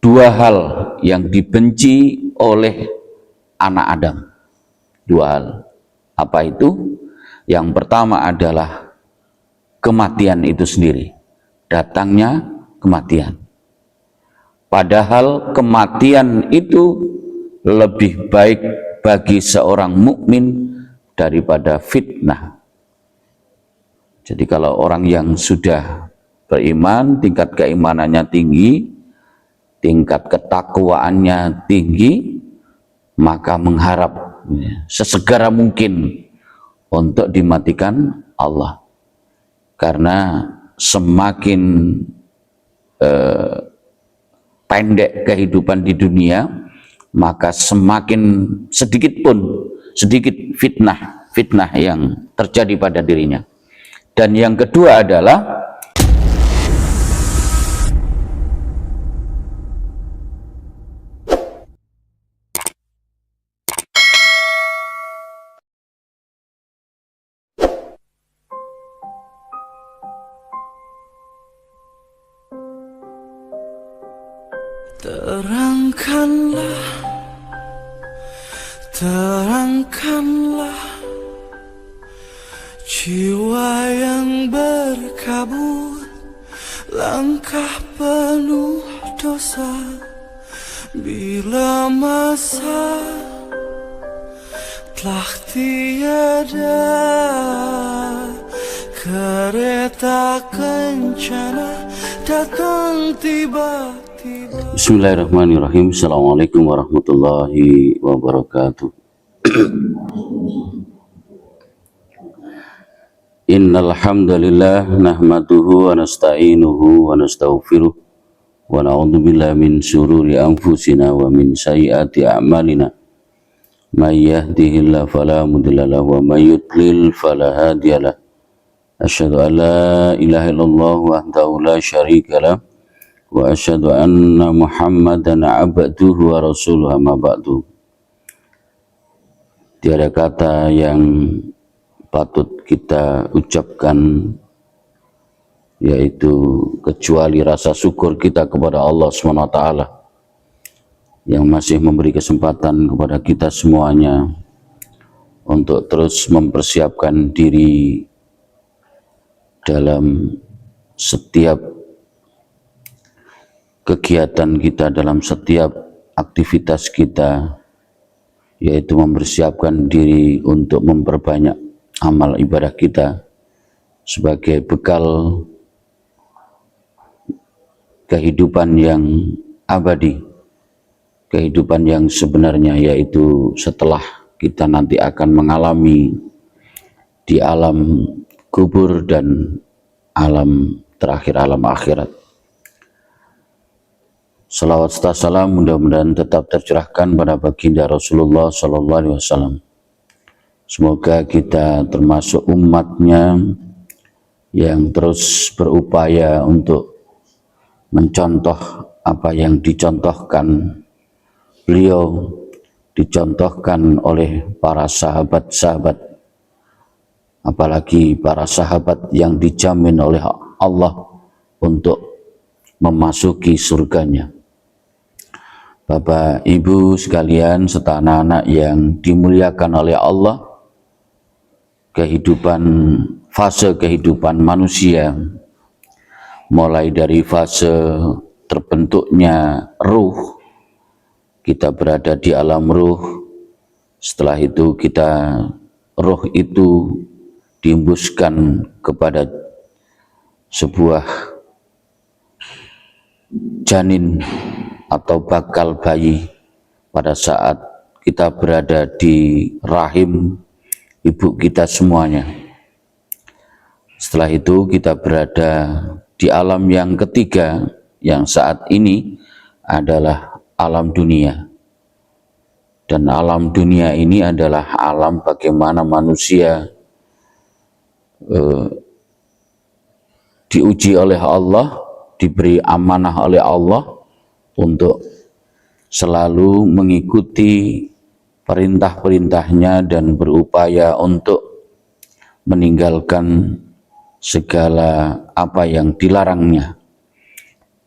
dua hal yang dibenci oleh anak Adam. Dua hal. Apa itu? Yang pertama adalah kematian itu sendiri. Datangnya kematian. Padahal kematian itu lebih baik bagi seorang mukmin daripada fitnah. Jadi kalau orang yang sudah beriman, tingkat keimanannya tinggi, tingkat ketakwaannya tinggi, maka mengharap sesegera mungkin untuk dimatikan Allah. Karena semakin pendek kehidupan di dunia, maka semakin sedikit fitnah yang terjadi pada dirinya. Dan yang kedua adalah terangkanlah jiwa yang berkabut, langkah penuh dosa, bila masa telah tiada, kereta kencana datang tiba-tiba. Bismillahirrahmanirrahim. Assalamualaikum warahmatullahi wabarakatuh. Innal hamdalillah nahmaduhu wa nasta'inuhu wa nastaghfiruh wa na'udzu billahi min syururi anfusina wa min sayyiati a'malina. May yahdihillahu fala mudilla lahu wa may yudlil fala hadiyalah. Asyhadu an la ilaha illallah wahdahu la syarika lah wa asyhadu anna Muhammadan abduhu wa rasuluhu, amma ba'du. Tiada kata yang patut kita ucapkan yaitu kecuali rasa syukur kita kepada Allah SWT yang masih memberi kesempatan kepada kita semuanya untuk terus mempersiapkan diri dalam setiap kegiatan kita, dalam setiap aktivitas kita, yaitu mempersiapkan diri untuk memperbanyak amal ibadah kita sebagai bekal kehidupan yang abadi, kehidupan yang sebenarnya, yaitu setelah kita nanti akan mengalami di alam kubur dan alam terakhir, alam akhirat. Salawat serta salam mudah-mudahan tetap tercurahkan pada baginda Rasulullah Sallallahu Alaihi Wasallam. Semoga kita termasuk umatnya yang terus berupaya untuk mencontoh apa yang dicontohkan beliau, dicontohkan oleh para sahabat-sahabat, apalagi para sahabat yang dijamin oleh Allah untuk memasuki surganya. Bapak Ibu sekalian serta anak-anak yang dimuliakan oleh Allah, fase kehidupan manusia, mulai dari fase terbentuknya ruh, kita berada di alam ruh. Setelah itu ruh itu diembuskan kepada sebuah janin atau bakal bayi pada saat kita berada di rahim ibu kita semuanya. Setelah itu kita berada di alam yang ketiga, yang saat ini adalah alam dunia. Dan alam dunia ini adalah alam bagaimana manusia diuji oleh Allah, diberi amanah oleh Allah untuk selalu mengikuti perintah-perintahnya dan berupaya untuk meninggalkan segala apa yang dilarangnya.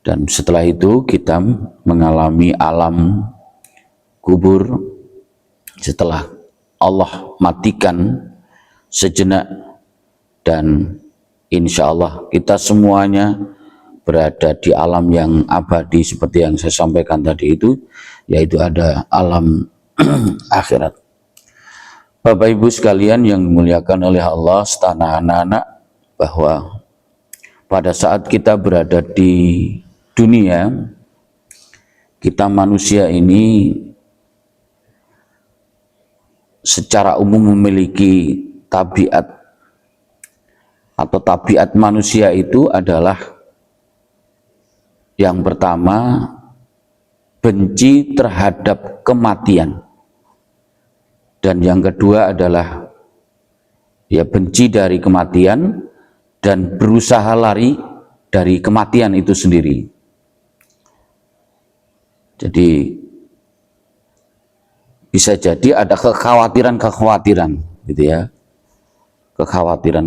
Dan setelah itu kita mengalami alam kubur setelah Allah matikan sejenak, dan insya Allah kita semuanya berada di alam yang abadi seperti yang saya sampaikan tadi itu, yaitu ada alam akhirat. Bapak Ibu sekalian yang dimuliakan oleh Allah, setanah anak-anak, bahwa pada saat kita berada di dunia, kita manusia ini secara umum memiliki tabiat, atau tabiat manusia itu adalah yang pertama benci terhadap kematian, dan yang kedua adalah ya benci dari kematian dan berusaha lari dari kematian itu sendiri. Jadi bisa jadi ada kekhawatiran gitu ya, kekhawatiran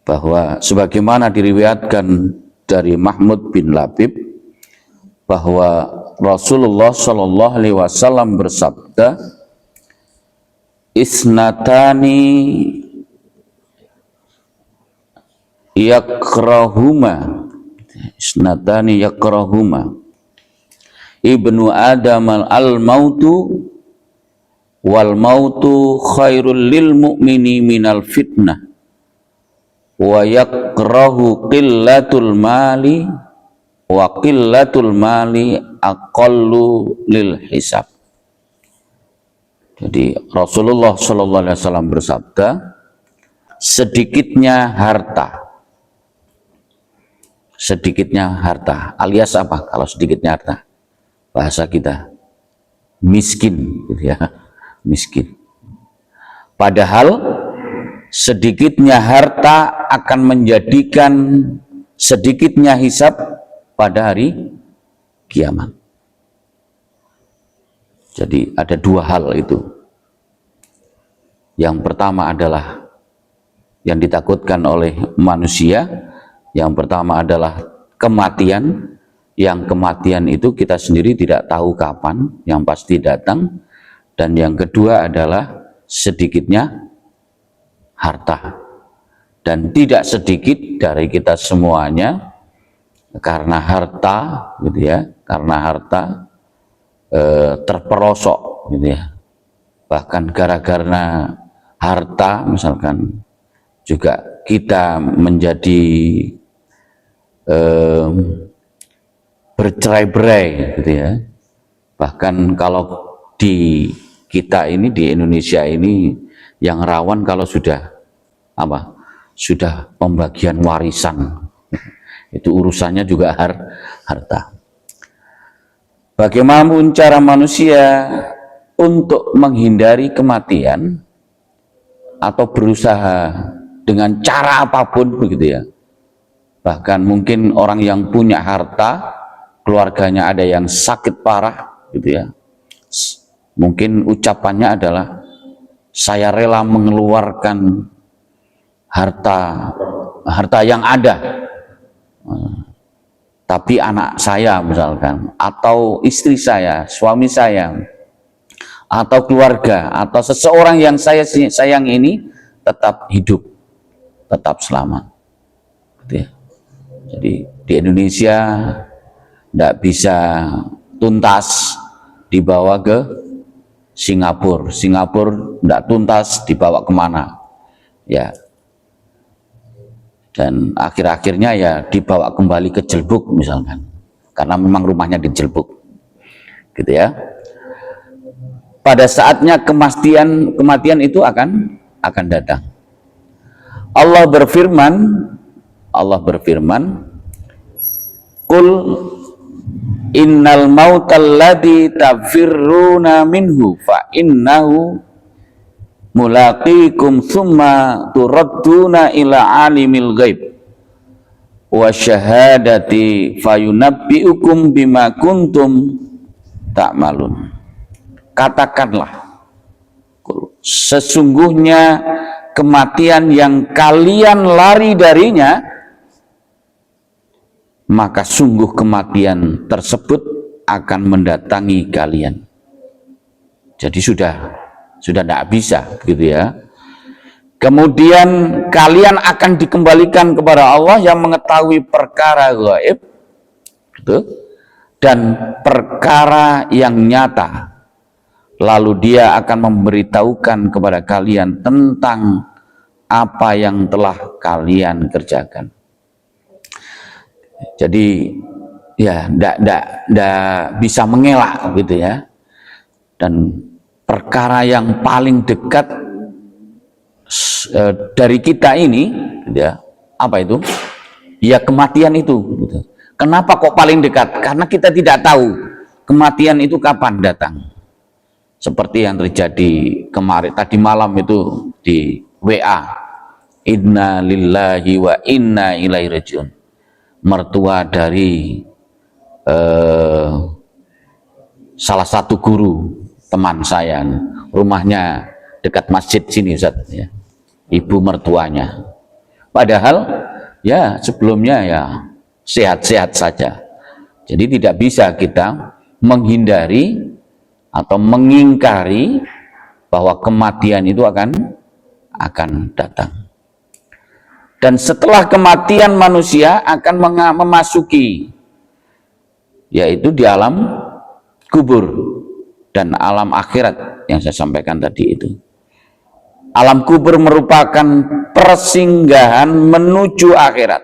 bahwa sebagaimana diriwayatkan dari Mahmud bin Labib bahwa Rasulullah Shallallahu Alaihi Wasallam bersabda, isnatani yakrahuma ibnu Adam al-mautu wal mautu khairul lil mu'mini minal fitnah wa yakrahu qillatul mali wa qillatul mali aqallu lil hisab. Jadi Rasulullah Shallallahu Alaihi Wasallam bersabda, sedikitnya harta alias apa kalau sedikitnya harta, bahasa kita miskin gitu ya, miskin. Padahal sedikitnya harta akan menjadikan sedikitnya hisab pada hari kiamat. Jadi ada dua hal itu. Yang pertama adalah yang ditakutkan oleh manusia. Yang pertama adalah kematian. Yang kematian itu kita sendiri tidak tahu kapan, yang pasti datang. Dan yang kedua adalah sedikitnya harta. Dan tidak sedikit dari kita semuanya karena harta gitu ya, karena harta terperosok gitu ya. Bahkan gara-gara harta misalkan juga kita menjadi bercerai-berai gitu ya. Bahkan kalau di kita ini di Indonesia ini yang rawan kalau sudah pembagian warisan, itu urusannya juga harta. Bagaimanapun cara manusia untuk menghindari kematian atau berusaha dengan cara apapun begitu ya. Bahkan mungkin orang yang punya harta, keluarganya ada yang sakit parah gitu ya. Mungkin ucapannya adalah saya rela mengeluarkan harta yang ada, tapi anak saya misalkan, atau istri saya, suami saya, atau keluarga, atau seseorang yang saya sayang ini tetap hidup, tetap selamat gitu ya. Jadi di Indonesia tidak bisa tuntas dibawa ke Singapura tidak tuntas dibawa kemana ya, dan akhir-akhirnya ya dibawa kembali ke Jelbuk misalkan, karena memang rumahnya di Jelbuk gitu ya. Pada saatnya kematian itu akan datang. Allah berfirman, Qul innal mautal ladzi tafirruna minhu fa innahu mulaqikum tsumma turadduna ila alimil ghaib wa syahadati fayunabbiukum bima kuntum ta'malun. Katakanlah, sesungguhnya kematian yang kalian lari darinya maka sungguh kematian tersebut akan mendatangi kalian. Jadi sudah tidak bisa, gitu ya. Kemudian kalian akan dikembalikan kepada Allah yang mengetahui perkara gaib, gitu, dan perkara yang nyata. Lalu dia akan memberitahukan kepada kalian tentang apa yang telah kalian kerjakan. Jadi ya ndak bisa mengelak, gitu ya. Dan perkara yang paling dekat dari kita ini, gitu ya, apa itu? Ya kematian itu, gitu. Kenapa kok paling dekat? Karena kita tidak tahu kematian itu kapan datang. Seperti yang terjadi kemarin tadi malam itu di WA, inna lillahi wa inna ilaihi rajiun. Mertua dari salah satu guru teman saya, rumahnya dekat masjid sini, Ustaz, ya. Ibu mertuanya. Padahal ya sebelumnya ya sehat-sehat saja. Jadi tidak bisa kita menghindari atau mengingkari bahwa kematian itu akan datang. Dan setelah kematian manusia akan memasuki, yaitu di alam kubur dan alam akhirat yang saya sampaikan tadi itu. Alam kubur merupakan persinggahan menuju akhirat.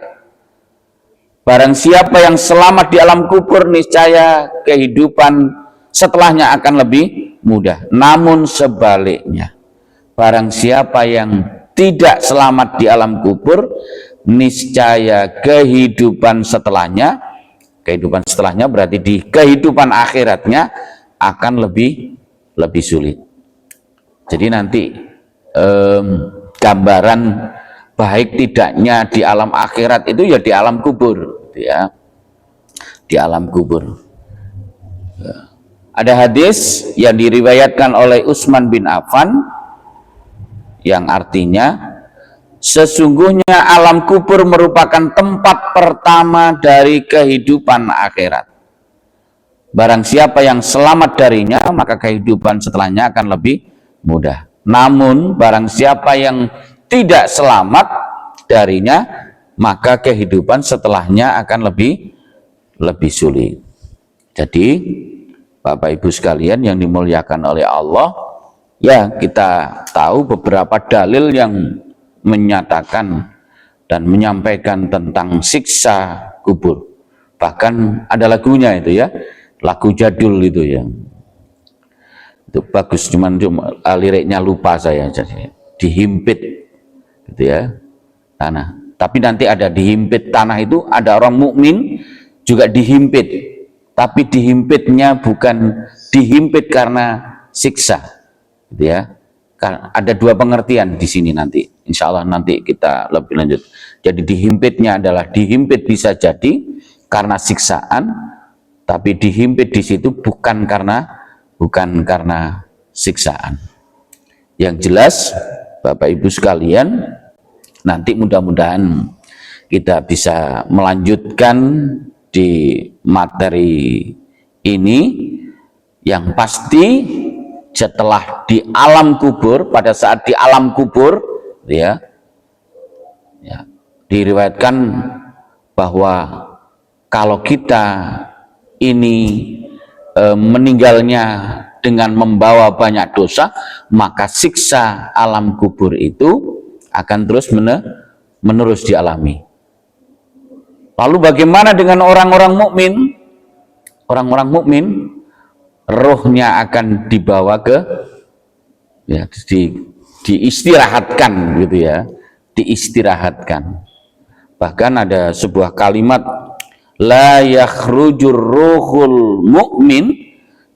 Barang siapa yang selamat di alam kubur, niscaya kehidupan setelahnya akan lebih mudah. Namun sebaliknya, barang siapa yang tidak selamat di alam kubur, niscaya kehidupan setelahnya berarti di kehidupan akhiratnya akan lebih sulit. Jadi nanti gambaran baik tidaknya di alam akhirat itu ya di alam kubur, ya, di alam kubur. Ada hadis yang diriwayatkan oleh Utsman bin Affan yang artinya, sesungguhnya alam kubur merupakan tempat pertama dari kehidupan akhirat. Barang siapa yang selamat darinya, maka kehidupan setelahnya akan lebih mudah. Namun barang siapa yang tidak selamat darinya, maka kehidupan setelahnya akan lebih sulit. Jadi Bapak Ibu sekalian yang dimuliakan oleh Allah, ya kita tahu beberapa dalil yang menyatakan dan menyampaikan tentang siksa kubur. Bahkan ada lagunya itu, ya, lagu jadul itu, ya, itu bagus, cuman liriknya lupa saya, jadi dihimpit, gitu ya, tanah. Tapi nanti ada dihimpit tanah itu, ada orang mukmin juga dihimpit, tapi dihimpitnya bukan dihimpit karena siksa, gitu ya. Ada dua pengertian di sini nanti, insya Allah nanti kita lebih lanjut. Jadi dihimpitnya adalah dihimpit bisa jadi karena siksaan, tapi dihimpit di situ bukan karena siksaan. Yang jelas Bapak Ibu sekalian, nanti mudah-mudahan kita bisa melanjutkan di materi ini. Yang pasti setelah di alam kubur, pada saat di alam kubur, ya, diriwayatkan bahwa kalau kita ini meninggalnya dengan membawa banyak dosa, maka siksa alam kubur itu akan terus menerus dialami. Lalu bagaimana dengan orang-orang mukmin? Orang-orang mukmin rohnya akan dibawa ke, ya, diistirahatkan, gitu ya, diistirahatkan. Bahkan ada sebuah kalimat, la yakhrujur ruhul mu'min,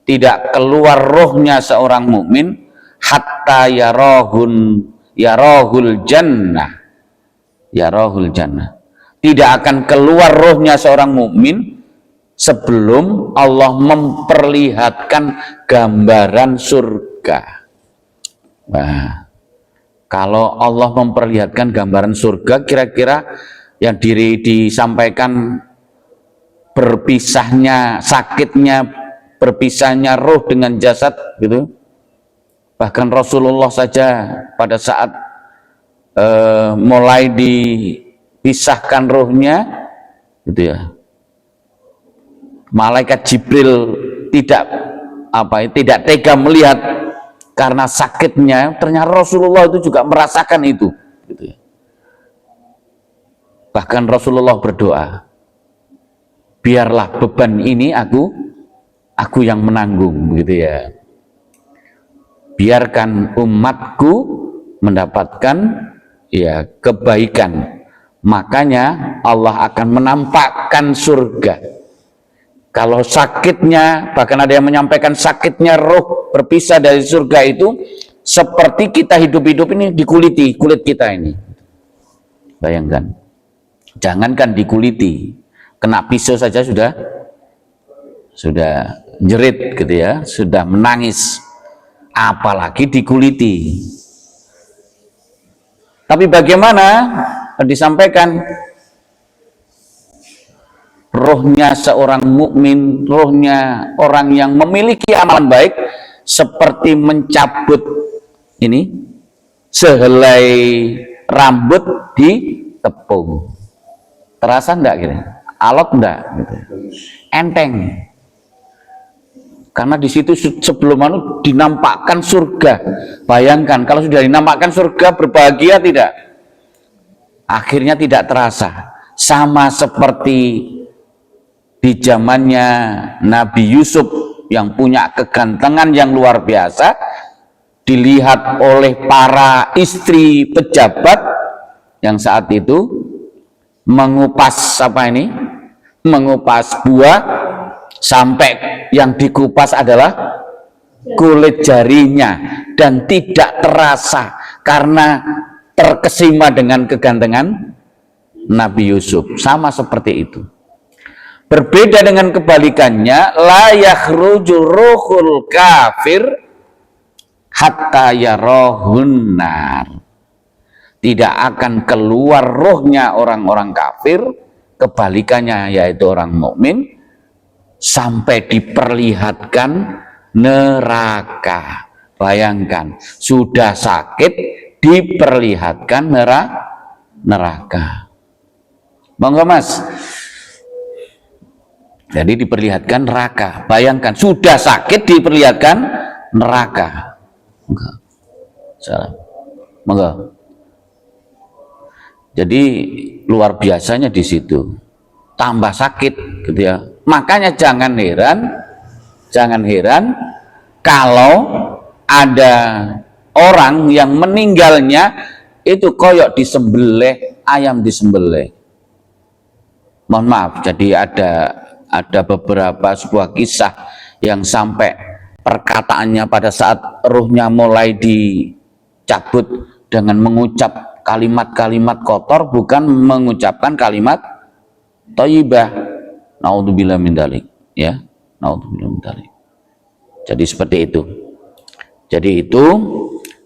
tidak keluar rohnya seorang mukmin hatta yarahul jannah, tidak akan keluar rohnya seorang mukmin sebelum Allah memperlihatkan gambaran surga. Nah, kalau Allah memperlihatkan gambaran surga, kira-kira yang disampaikan berpisahnya, sakitnya berpisahnya roh dengan jasad gitu. Bahkan Rasulullah saja pada saat mulai dipisahkan rohnya gitu ya, malaikat Jibril tidak tega melihat karena sakitnya. Ternyata Rasulullah itu juga merasakan itu gitu ya. Bahkan Rasulullah berdoa, biarlah beban ini aku yang menanggung begitu ya. Biarkan umatku mendapatkan ya kebaikan. Makanya Allah akan menampakkan surga. Kalau sakitnya, bahkan ada yang menyampaikan sakitnya roh berpisah dari surga itu seperti kita hidup-hidup ini dikuliti, kulit kita ini. Bayangkan, jangankan dikuliti, kena pisau saja sudah jerit gitu ya, sudah menangis, apalagi dikuliti. Tapi bagaimana disampaikan rohnya seorang mukmin, rohnya orang yang memiliki amalan baik seperti mencabut ini sehelai rambut di tepung. Terasa enggak gitu? Alot enggak gitu? Enteng. Karena di situ sebelum dinampakkan surga. Bayangkan kalau sudah dinampakkan surga, berbahagia tidak? Akhirnya tidak terasa. Sama seperti di zamannya Nabi Yusuf yang punya kegantengan yang luar biasa, dilihat oleh para istri pejabat yang saat itu mengupas mengupas buah, sampai yang dikupas adalah kulit jarinya dan tidak terasa karena terkesima dengan kegantengan Nabi Yusuf. Sama seperti itu. Berbeda dengan kebalikannya, la yakhruju ruhul kafir hatta yarahun nar. Tidak akan keluar rohnya orang-orang kafir, kebalikannya yaitu orang mukmin, sampai diperlihatkan neraka. Bayangkan, sudah sakit diperlihatkan neraka. Monggo Mas. Jadi diperlihatkan neraka. Bayangkan, sudah sakit diperlihatkan neraka. Salam. Monggo. Jadi luar biasanya di situ. Tambah sakit gitu ya. Makanya jangan heran kalau ada orang yang meninggalnya itu koyok disembelih, ayam disembelih. Mohon maaf, jadi ada beberapa sebuah kisah yang sampai perkataannya pada saat ruhnya mulai dicabut dengan mengucap kalimat-kalimat kotor, bukan mengucapkan kalimat thayyibah. Naudzubillah min dzalik, ya. Naudzubillah min dzalik. Jadi seperti itu. Jadi itu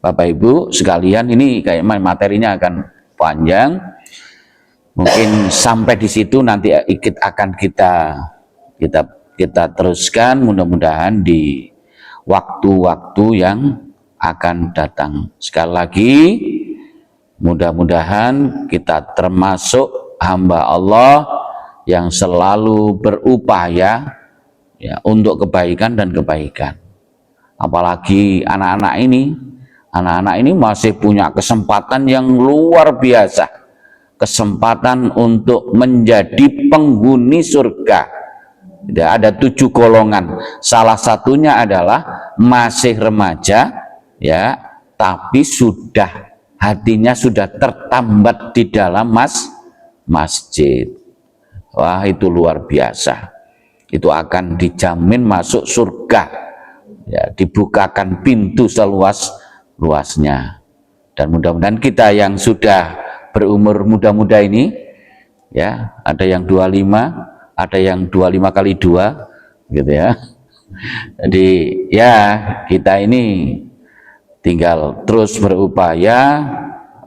Bapak Ibu sekalian, ini kayak materinya akan panjang. Mungkin sampai di situ, nanti akan kita teruskan mudah-mudahan di waktu-waktu yang akan datang. Sekali lagi, mudah-mudahan kita termasuk hamba Allah yang selalu berupaya ya untuk kebaikan dan kebaikan. Apalagi anak-anak ini masih punya kesempatan yang luar biasa, kesempatan untuk menjadi penghuni surga. Ada 7 golongan, salah satunya adalah masih remaja ya, tapi hatinya sudah tertambat di dalam masjid. Wah, itu luar biasa. Itu akan dijamin masuk surga. Ya, dibukakan pintu seluas-luasnya. Dan mudah-mudahan kita yang sudah berumur muda-muda ini, ya, ada yang 25, ada yang 25 kali 2, gitu ya. Jadi ya, kita ini tinggal terus berupaya,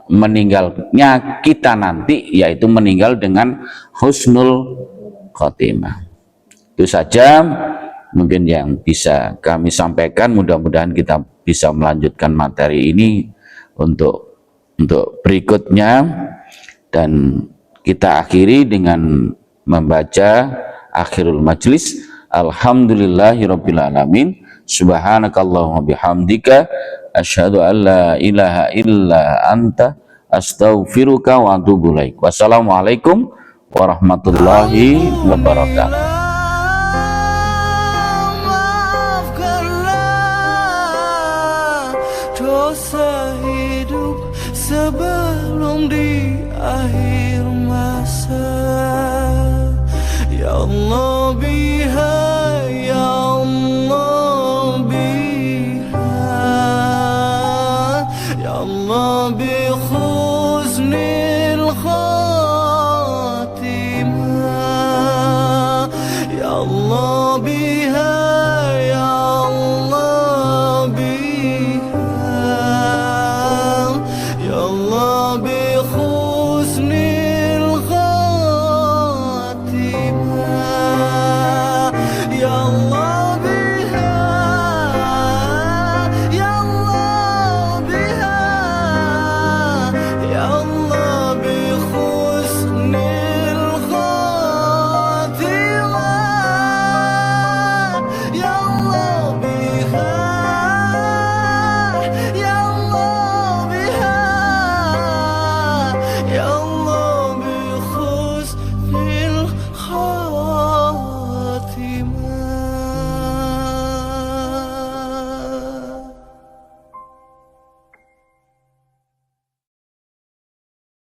meninggalnya kita nanti yaitu meninggal dengan husnul khotimah. Itu saja mungkin yang bisa kami sampaikan. Mudah-mudahan kita bisa melanjutkan materi ini untuk berikutnya, dan kita akhiri dengan membaca akhirul majlis. Alhamdulillahirabbil alamin. Subhanakallahumma bihamdika asyhadu an la ilaha illa anta astaghfiruka wa atubu ilaik. Wassalamualaikum warahmatullahi wabarakatuh. Maafkanlah dosa hidup sebelum di akhir masa. Ya Allah biha, ya Allah biha, ya Allah bi khusnil khatimah, ya Allah biha.